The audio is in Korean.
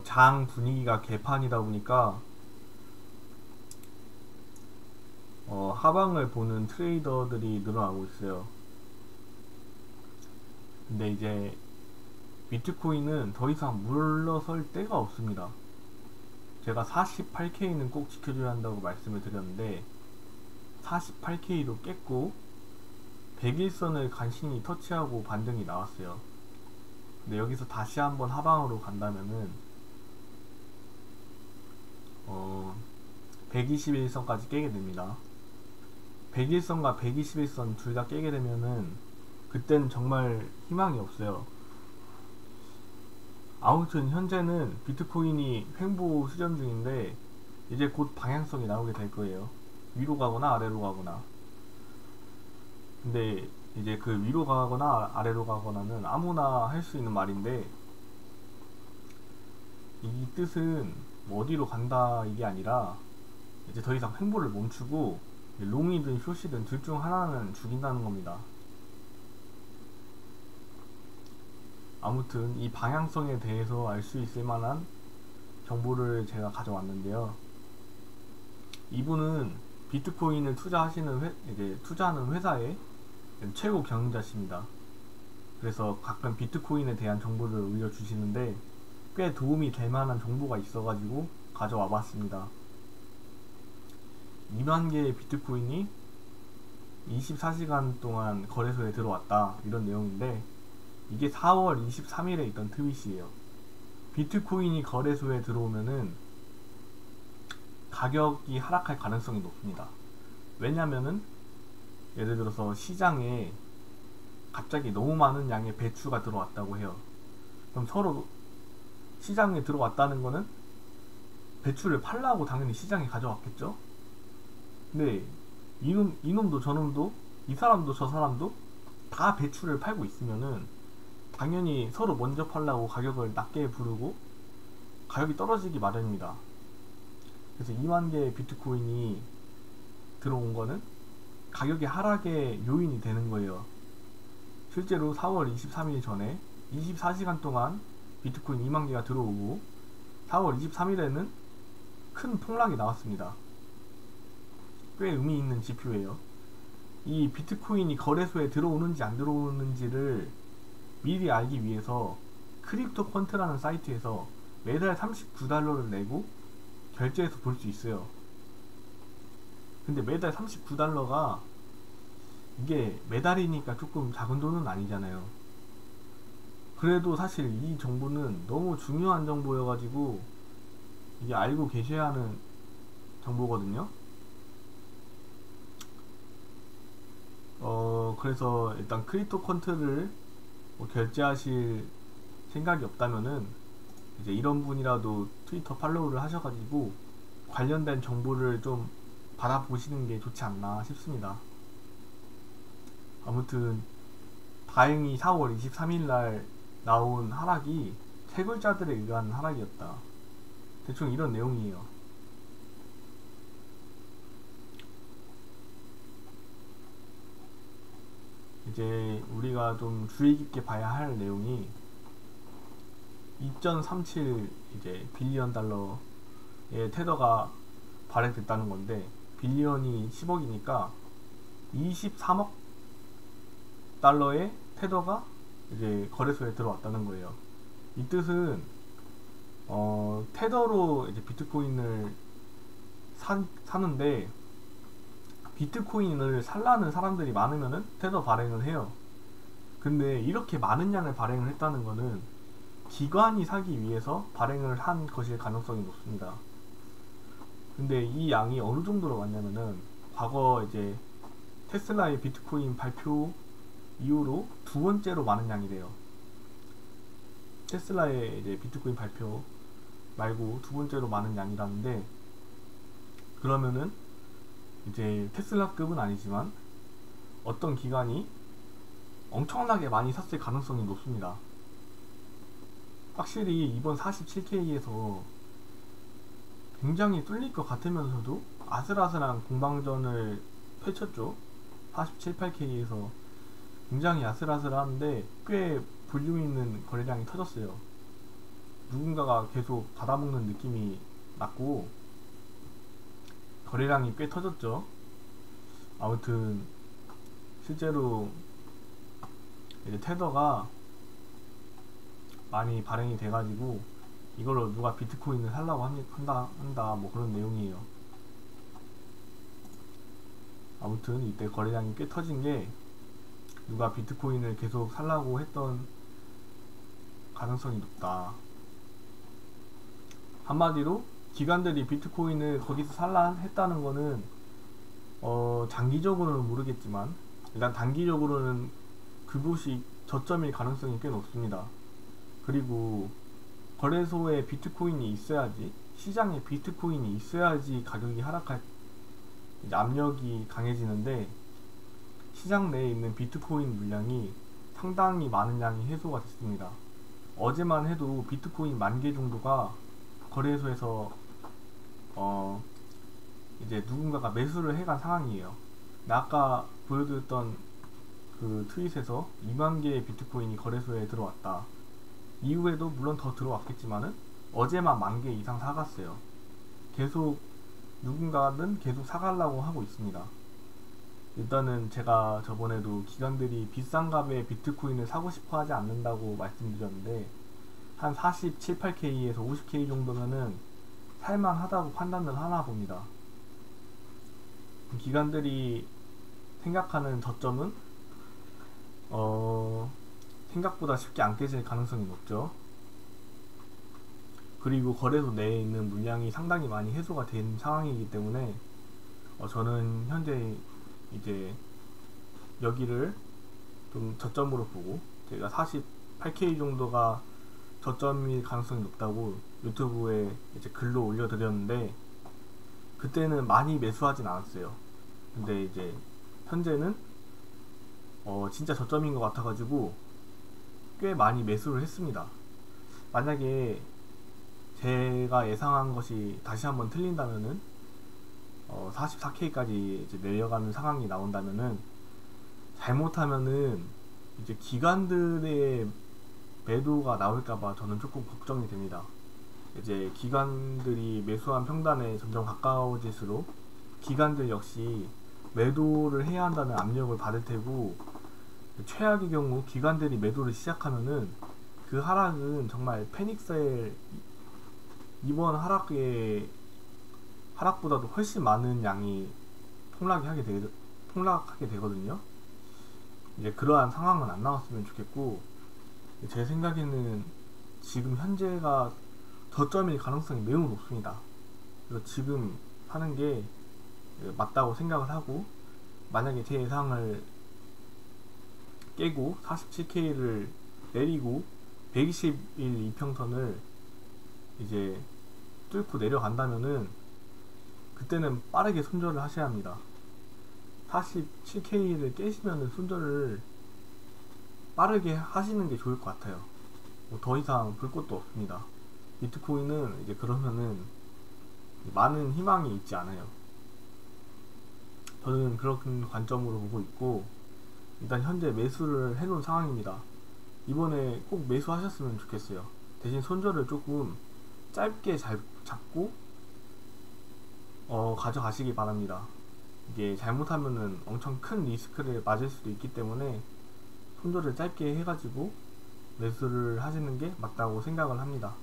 장 분위기가 개판이다 보니까 하방을 보는 트레이더들이 늘어나고 있어요. 근데 이제 비트코인은 더 이상 물러설 데가 없습니다. 제가 48K는 꼭 지켜줘야 한다고 말씀을 드렸는데 48K도 깼고 100일선을 간신히 터치하고 반등이 나왔어요. 근데 여기서 다시 한번 하방으로 간다면은 121선까지 깨게 됩니다. 101선과 121선 둘 다 깨게 되면은 그때는 정말 희망이 없어요. 아무튼 현재는 비트코인이 횡보 수렴 중인데 이제 곧 방향성이 나오게 될 거예요. 위로 가거나 아래로 가거나. 근데 이제 그 위로 가거나 아래로 가거나는 아무나 할 수 있는 말인데 이 뜻은 뭐 어디로 간다 이게 아니라 이제 더 이상 횡보를 멈추고 롱이든 숏이든 둘 중 하나는 죽인다는 겁니다. 아무튼 이 방향성에 대해서 알 수 있을 만한 정보를 제가 가져왔는데요. 이분은 비트코인을 이제 투자하는 회사의 최고 경영자십니다. 그래서 가끔 비트코인에 대한 정보를 올려주시는데 꽤 도움이 될 만한 정보가 있어가지고 가져와 봤습니다. 2만 개의 비트코인이 24시간 동안 거래소에 들어왔다 이런 내용인데 이게 4월 23일에 있던 트윗이에요. 비트코인이 거래소에 들어오면은 가격이 하락할 가능성이 높습니다. 왜냐면은 예를 들어서 시장에 갑자기 너무 많은 양의 배추가 들어왔다고 해요. 그럼 서로 시장에 들어왔다는 거는 배추를 팔라고 당연히 시장에 가져왔겠죠? 근데 이놈도 저놈도 이 사람도 저 사람도 다 배추를 팔고 있으면은 당연히 서로 먼저 팔라고 가격을 낮게 부르고 가격이 떨어지기 마련입니다. 그래서 2만 개의 비트코인이 들어온 거는 가격의 하락의 요인이 되는 거예요. 실제로 4월 23일 전에 24시간 동안 비트코인 2만 개가 들어오고 4월 23일에는 큰 폭락이 나왔습니다. 꽤 의미 있는 지표예요. 이 비트코인이 거래소에 들어오는지 안 들어오는지를 미리 알기 위해서 크립토 펀트라는 사이트에서 매달 39달러를 내고 결제해서 볼 수 있어요. 근데 매달 39달러가 이게 매달이니까 조금 작은 돈은 아니잖아요. 그래도 사실 이 정보는 너무 중요한 정보여가지고 이게 알고 계셔야 하는 정보거든요. 그래서 일단 크립토 펀트를 뭐 결제하실 생각이 없다면은 이제 이런 분이라도 트위터 팔로우를 하셔가지고 관련된 정보를 좀 받아보시는 게 좋지 않나 싶습니다. 아무튼 다행히 4월 23일 날 나온 하락이 채굴자들에 의한 하락이었다. 대충 이런 내용이에요. 이제 우리가 좀 주의 깊게 봐야 할 내용이 2.37 이제 빌리언 달러의 테더가 발행됐다는 건데 빌리언이 10억이니까 23억 달러의 테더가 이제 거래소에 들어왔다는 거예요. 이 뜻은 테더로 이제 비트코인을 사는데 비트코인을 살라는 사람들이 많으면은 테더 발행을 해요. 근데 이렇게 많은 양을 발행을 했다는 거는 기관이 사기 위해서 발행을 한 것일 가능성이 높습니다. 근데 이 양이 어느 정도로 왔냐면은 과거 이제 테슬라의 비트코인 발표 이후로 두 번째로 많은 양이 돼요. 테슬라의 이제 비트코인 발표 말고 두 번째로 많은 양이라는데 그러면은 이제 테슬라급은 아니지만 어떤 기관이 엄청나게 많이 샀을 가능성이 높습니다. 확실히 이번 47K에서 굉장히 뚫릴 것 같으면서도 아슬아슬한 공방전을 펼쳤죠. 47, 8K에서 굉장히 아슬아슬한데 꽤 볼륨 있는 거래량이 터졌어요. 누군가가 계속 받아먹는 느낌이 났고 거래량이 꽤 터졌죠. 아무튼 실제로 이제 테더가 많이 발행이 돼가지고 이걸로 누가 비트코인을 살라고 한다 뭐 그런 내용이에요. 아무튼 이때 거래량이 꽤 터진 게 누가 비트코인을 계속 살라고 했던 가능성이 높다. 한마디로 기관들이 비트코인을 거기서 살라 했다는 거는 장기적으로는 모르겠지만 일단 단기적으로는 그곳이 저점일 가능성이 꽤 높습니다. 그리고 거래소에 비트코인이 있어야지, 시장에 비트코인이 있어야지 가격이 하락할 이제 압력이 강해지는데 시장 내에 있는 비트코인 물량이 상당히 많은 양이 해소가 됐습니다. 어제만 해도 비트코인 10,000개 정도가 거래소에서 이제 누군가가 매수를 해간 상황이에요. 아까 보여드렸던 그 트윗에서 2만 개의 비트코인이 거래소에 들어왔다. 이후에도 물론 더 들어왔겠지만은 어제만 10,000개 이상 사갔어요. 계속 누군가는 계속 사가려고 하고 있습니다. 일단은 제가 저번에도 기관들이 비싼 값에 비트코인을 사고 싶어 하지 않는다고 말씀드렸는데 한 47, 8K에서 50K 정도면은 살만하다고 판단을 하나 봅니다. 기관들이 생각하는 저점은 생각보다 쉽게 안 깨질 가능성이 높죠. 그리고 거래소 내에 있는 물량이 상당히 많이 해소가 된 상황이기 때문에 저는 현재 이제 여기를 좀 저점으로 보고 제가 48K 정도가 저점일 가능성이 높다고 유튜브에 이제 글로 올려드렸는데 그때는 많이 매수하진 않았어요. 근데 이제 현재는 진짜 저점인 것 같아가지고 꽤 많이 매수를 했습니다. 만약에 제가 예상한 것이 다시 한번 틀린다면은 44K까지 이제 내려가는 상황이 나온다면은 잘못하면은 이제 기관들의 매도가 나올까봐 저는 조금 걱정이 됩니다. 이제 기관들이 매수한 평단에 점점 가까워질수록 기관들 역시 매도를 해야 한다는 압력을 받을 테고 최악의 경우 기관들이 매도를 시작하면은 그 하락은 정말 패닉셀 이번 하락보다도 훨씬 많은 양이 폭락하게 되거든요. 이제 그러한 상황은 안 나왔으면 좋겠고 제 생각에는 지금 현재가 저점일 가능성이 매우 높습니다. 그래서 지금 하는 게 맞다고 생각을 하고 만약에 제 예상을 깨고 47K를 내리고 120일 이평선을 이제 뚫고 내려간다면은 그때는 빠르게 손절을 하셔야 합니다. 47K를 깨시면은 손절을 빠르게 하시는 게 좋을 것 같아요. 뭐 더 이상 볼 것도 없습니다. 비트코인은 이제 그러면은 많은 희망이 있지 않아요. 저는 그런 관점으로 보고 있고 일단 현재 매수를 해놓은 상황입니다. 이번에 꼭 매수하셨으면 좋겠어요. 대신 손절을 조금 짧게 잘 잡고 가져가시기 바랍니다. 이게 잘못하면은 엄청 큰 리스크를 맞을 수도 있기 때문에 손절을 짧게 해가지고 매수를 하시는 게 맞다고 생각을 합니다.